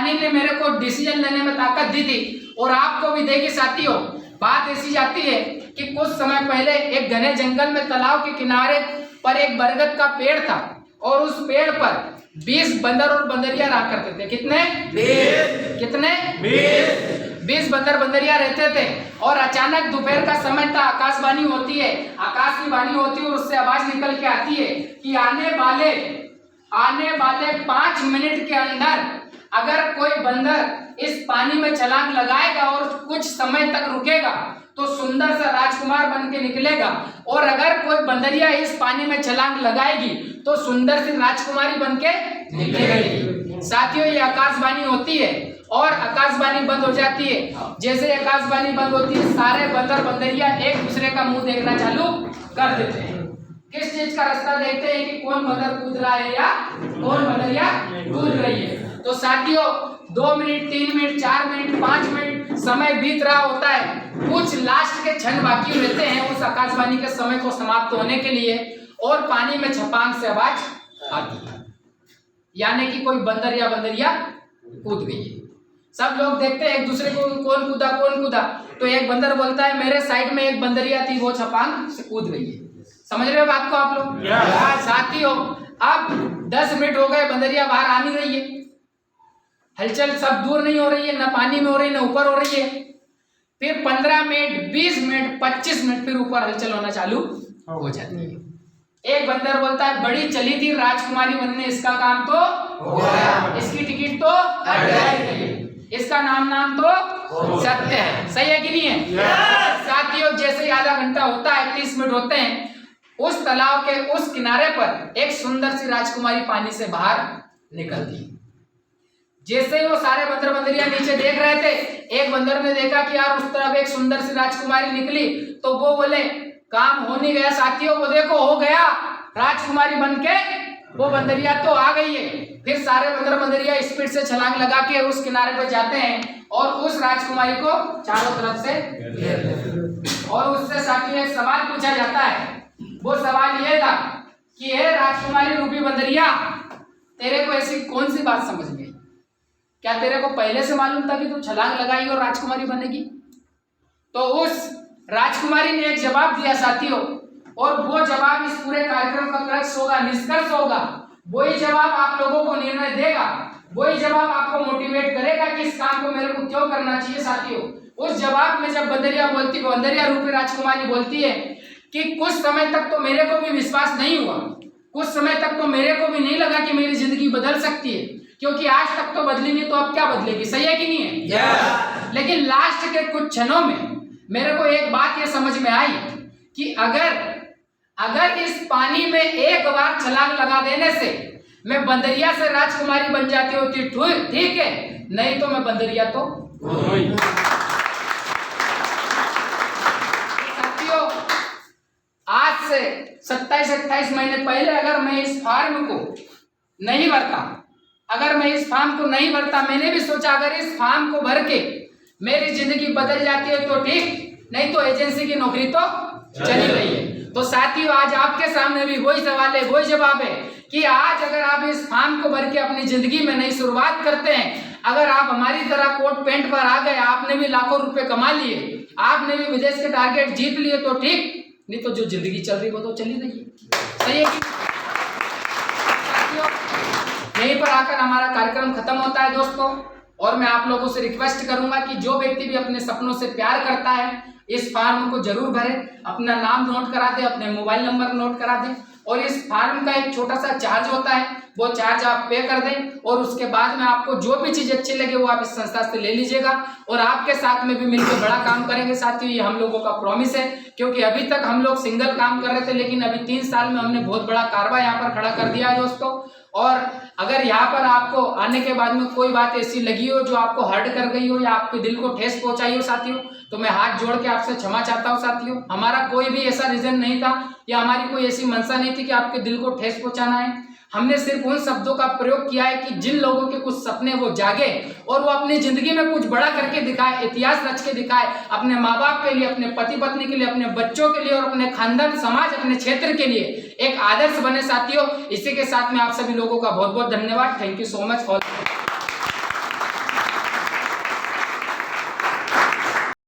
पानी ने मेरे को डिसीजन लेने में ताकत दी थी और आपको भी देगी साथियों। बात ऐसी जाती है कि कुछ समय पहले एक घने जंगल में तालाब के किनारे पर एक बरगद का पेड़ था और उस पेड़ पर 20 बंदर और बंदरिया रहा करते थे। कितने? 20। कितने? 20 बंदर बंदरिया रहते थे। और अचानक दोपहर का समय था, आकाशवाणी होती है, आकाश की वाणी होती है और उससे आवाज निकल के आती है कि आने वाले 5 मिनट के अंदर अगर कोई बंदर इस पानी में छलांग लगाएगा और कुछ समय तक रुकेगा तो सुंदर सा राजकुमार बन के निकलेगा, और अगर कोई बंदरिया इस पानी में छलांग लगाएगी तो सुंदर सी राजकुमारी बन के निकलेगी। साथियों, ये आकाशवाणी होती है और आकाशवाणी बंद हो जाती है। जैसे आकाशवाणी बंद होती है, सारे बंदर बंदरिया एक दूसरे का मुंह देखना चालू कर देते हैं। किस चीज का रास्ता देखते हैं कि कौन बंदर कूद रहा है या कौन बंदरिया कूद रही है। तो साथियों, 2 मिनट, 3 मिनट, 4 मिनट, 5 मिनट समय बीत रहा होता है, कुछ लास्ट के क्षण बाकी रहते हैं उस आकाशवाणी के समय को समाप्त होने के लिए, और पानी में छपांग से आवाज आती है, यानी कि कोई बंदर या बंदरिया कूद गई है। सब लोग देखते हैं एक दूसरे को, कौन कूदा। तो एक बंदर बोलता है मेरे साइड में एक बंदरिया थी, वो छपांग से कूद गई है। समझ रहे हो बात को आप लोग? साथियों, अब 10 मिनट हो गए, बंदरिया बाहर आ नहीं रही है, हलचल सब दूर नहीं हो रही है, न पानी में हो रही है न ऊपर हो रही है। फिर 15 मिनट, 20 मिनट, 25 मिनट फिर ऊपर हलचल होना चालू हो जाती है। एक बंदर बोलता है बड़ी चली थी राजकुमारी बनने, इसका काम तो हो गया, इसकी टिकट तो हट गई, इसका नाम तो सत्य है। सही है कि नहीं है? साथियों, जैसे ही आधा घंटा होता है, 30 मिनट होते हैं, उस तालाब के उस किनारे पर एक सुंदर सी राजकुमारी पानी से बाहर निकलती है। जैसे ही वो सारे बंदर बंदरिया नीचे देख रहे थे, एक बंदर ने देखा कि यार उस तरफ एक सुंदर सी राजकुमारी निकली, तो वो बोले काम हो नहीं गया साथियों, वो देखो हो गया, राजकुमारी बनके वो बंदरिया तो आ गई है। फिर सारे बंदर बंदरिया स्पीड से छलांग लगा के उस किनारे पर जाते हैं और उस राजकुमारी को चारों तरफ से घेर लेते हैं। और उससे साथियों एक सवाल पूछा जाता है। वो सवाल ये था कि हे राजकुमारी रूपी बंदरिया, तेरे को ऐसी कौन सी बात समझ में? क्या तेरे को पहले से मालूम था कि तू छलांग लगाएगी और राजकुमारी बनेगी? तो उस राजकुमारी ने एक जवाब दिया साथियों, और वो जवाब इस पूरे कार्यक्रम का क्रक्स होगा, निष्कर्ष होगा। वही जवाब आप लोगों को निर्णय देगा, वही जवाब आपको मोटिवेट करेगा कि इस काम को मेरे को क्यों करना चाहिए। साथियों, उस जवाब में जब बंदरिया रूपी राजकुमारी बोलती है कि कुछ समय तक तो मेरे को भी विश्वास नहीं हुआ, कुछ समय तक तो मेरे को भी नहीं लगा कि मेरी जिंदगी बदल सकती है, क्योंकि आज तक तो बदली नहीं, तो अब क्या बदलेगी? सही है कि नहीं है? लेकिन लास्ट के कुछ क्षणों में मेरे को एक बात ये समझ में आई कि अगर इस पानी में एक बार छलांग लगा देने से मैं बंदरिया से राजकुमारी बन जाती होती, ठीक है, नहीं तो मैं बंदरिया तो साथियों, आज से 27-28 महीने पहले अगर मैं इस फार्म को नहीं भरता, मैंने भी सोचा अगर इस फार्म को भर के मेरी जिंदगी बदल जाती है तो ठीक, नहीं तो एजेंसी की नौकरी तो चली रही है। तो साथियों, आज आपके सामने भी वही सवाल है, वही जवाब है कि आज अगर आप इस फार्म को भर के अपनी जिंदगी में नई शुरुआत करते हैं, अगर आप हमारी तरह कोट पैंट पर आ गए, आपने भी लाखों रुपए कमा लिए, आपने भी विदेश के टारगेट जीत लिए तो ठीक, नहीं तो जो जिंदगी चल रही वो तो चली रही है। सही है कि साथियों, यहीं पर आकर हमारा कार्यक्रम खत्म होता है दोस्तों। और मैं आप लोगों से रिक्वेस्ट करूंगा कि जो व्यक्ति भी अपने सपनों से प्यार करता है, इस फॉर्म को जरूर भरे, अपना नाम नोट करा दे, अपने मोबाइल नंबर नोट करा दे, और इस फॉर्म का एक छोटा सा चार्ज होता है, वो चार्ज आप पे कर दें, और उसके बाद में आपको जो भी चीज अच्छी लगे वो आप इस संस्था से ले लीजिएगा, और आपके साथ में भी मिलकर बड़ा काम करेंगे साथियों। ये हम लोगों का प्रॉमिस है, क्योंकि अभी तक हम लोग सिंगल काम कर रहे थे, लेकिन अभी 3 साल में हमने बहुत बड़ा कारवा यहाँ पर खड़ा कर दिया है दोस्तों। और अगर यहाँ पर आपको आने के बाद में कोई बात ऐसी लगी हो जो आपको हर्ट कर गई हो या आपके दिल को ठेस पहुंचाई हो साथियों, तो मैं हाथ जोड़ के आपसे क्षमा चाहता हूँ साथियों। हमारा कोई भी ऐसा रीजन नहीं था या हमारी कोई ऐसी मंशा नहीं थी कि आपके दिल को ठेस पहुंचाना है। हमने सिर्फ उन शब्दों का प्रयोग किया है कि जिन लोगों के कुछ सपने वो जागे और वो अपनी जिंदगी में कुछ बड़ा करके दिखाए, इतिहास रच के दिखाए, अपने माँ बाप के लिए, अपने पति पत्नी के लिए, अपने बच्चों के लिए और अपने खानदान, समाज, अपने क्षेत्र के लिए एक आदर्श बने साथियों। इसी के साथ में आप सभी लोगों का बहुत बहुत धन्यवाद। Thank you so much all.